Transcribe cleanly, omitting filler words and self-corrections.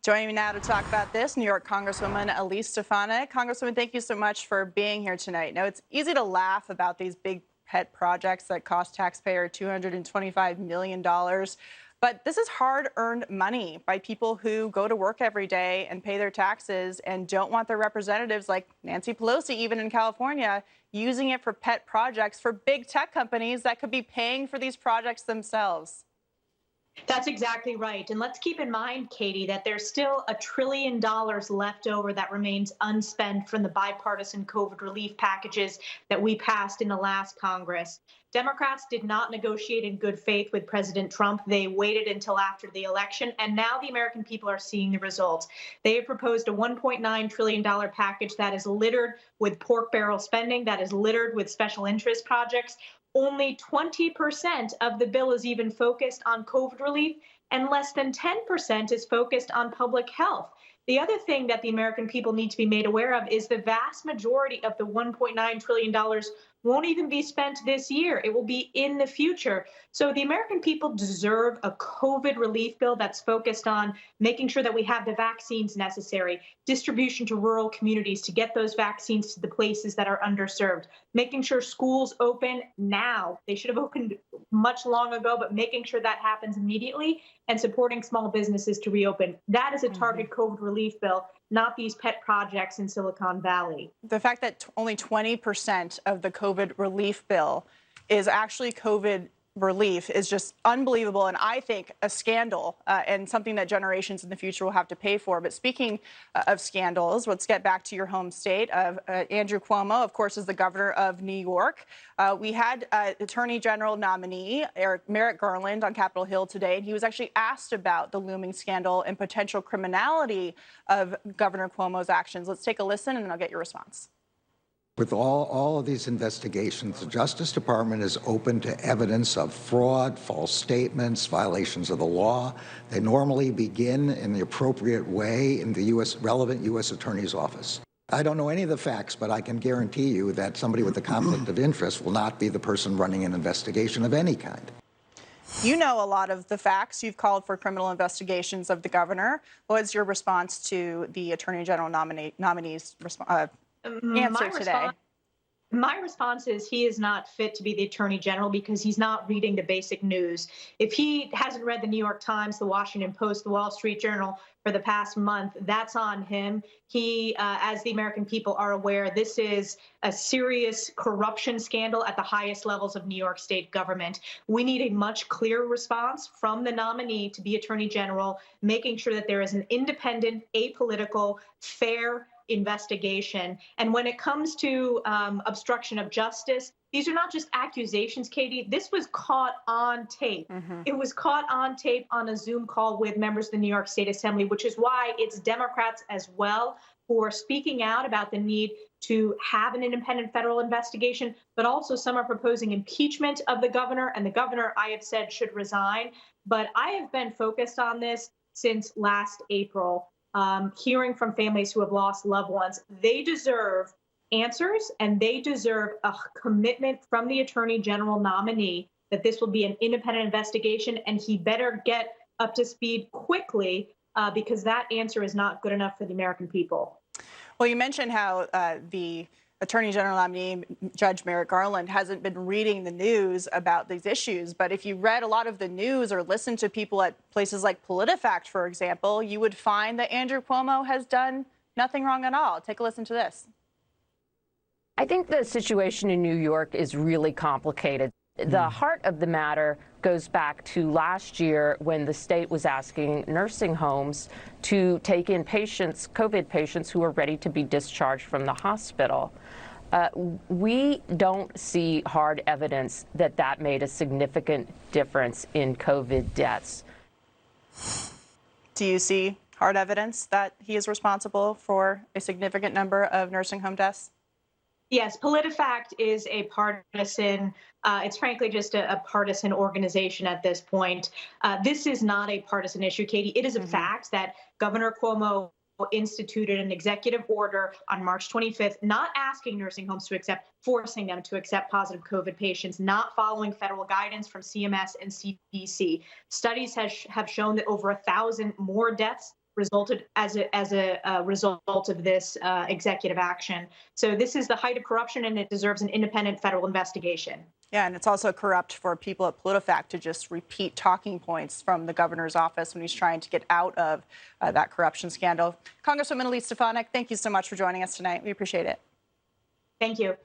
Joining me now to talk about this, New York Congresswoman Elise Stefanik. Congresswoman, thank you so much for being here tonight. Now, it's easy to laugh about these big pet projects that cost taxpayer $225 million, but this is hard-earned money by people who go to work every day and pay their taxes and don't want their representatives like Nancy Pelosi, even in California, using it for pet projects for big tech companies that could be paying for these projects themselves. That's exactly right. And let's keep in mind, Katie, that there's still $1 trillion left over that remains unspent from the bipartisan COVID relief packages that we passed in the last Congress. Democrats did not negotiate in good faith with President Trump. They waited until after the election, and now the American people are seeing the results. They have proposed a $1.9 trillion package that is littered with pork barrel spending, that is littered with special interest projects. Only 20% of the bill is even focused on COVID relief, and less than 10% is focused on public health. The other thing that the American people need to be made aware of is the vast majority of the $1.9 trillion won't even be spent this year. It will be in the future. So the American people deserve a COVID relief bill that's focused on making sure that we have the vaccines necessary, distribution to rural communities to get those vaccines to the places that are underserved, making sure schools open now. They should have opened much long ago, but making sure that happens immediately and supporting small businesses to reopen. That is a target COVID relief bill, not these pet projects in Silicon Valley. The fact that only 20% of the COVID relief bill is actually COVID relief is just unbelievable, and I think a scandal and something that generations in the future will have to pay for. But speaking of scandals, let's get back to your home state of Andrew Cuomo, of course, is the governor of New York. We had Attorney General nominee Merrick Garland on Capitol Hill today, and he was actually asked about the looming scandal and potential criminality of Governor Cuomo's actions. Let's take a listen, and then I'll get your response. With all of these investigations, the Justice Department is open to evidence of fraud, false statements, violations of the law. They normally begin in the appropriate way in the relevant U.S. Attorney's Office. I don't know any of the facts, but I can guarantee you that somebody with a conflict of interest will not be the person running an investigation of any kind. You know a lot of the facts. You've called for criminal investigations of the governor. What is your response to the Attorney General nominee's answer today? My response is he is not fit to be the Attorney General because he's not reading the basic news. If he hasn't read the New York Times, the Washington Post, the Wall Street Journal for the past month, that's on him. He, as the American people are aware, this is a serious corruption scandal at the highest levels of New York State government. We need a much clearer response from the nominee to be Attorney General, making sure that there is an independent, apolitical, fair investigation. And when it comes to obstruction of justice, these are not just accusations, Katie. This was caught on tape. It was caught on tape on a Zoom call with members of the New York State Assembly, which is why it's Democrats as well who are speaking out about the need to have an independent federal investigation, but also some are proposing impeachment of the governor, and the governor, I have said, should resign. But I have been focused on this since last April. Hearing from families who have lost loved ones. They deserve answers, and they deserve a commitment from the Attorney General nominee that this will be an independent investigation, and he better get up to speed quickly because that answer is not good enough for the American people. Well, you mentioned how the Attorney General nominee, Judge Merrick Garland, hasn't been reading the news about these issues. But if you read a lot of the news or listened to people at places like PolitiFact, for example, you would find that Andrew Cuomo has done nothing wrong at all. Take a listen to this. I think the situation in New York is really complicated. The heart of the matter goes back to last year when the state was asking nursing homes to take in patients, COVID patients, who are ready to be discharged from the hospital. We don't see hard evidence that that made a significant difference in COVID deaths. Do you see hard evidence that he is responsible for a significant number of nursing home deaths? Yes, PolitiFact is a partisan, it's frankly just a partisan organization at this point. This is not a partisan issue, Katie. It is a fact that Governor Cuomo instituted an executive order on March 25th, not asking nursing homes to accept, forcing them to accept positive COVID patients, not following federal guidance from CMS and CDC. Studies have shown that over 1,000 more deaths resulted as a result of this executive action. So this is the height of corruption, and it deserves an independent federal investigation. Yeah, and it's also corrupt for people at PolitiFact to just repeat talking points from the governor's office when he's trying to get out of that corruption scandal. Congresswoman Elise Stefanik, thank you so much for joining us tonight. We appreciate it. Thank you.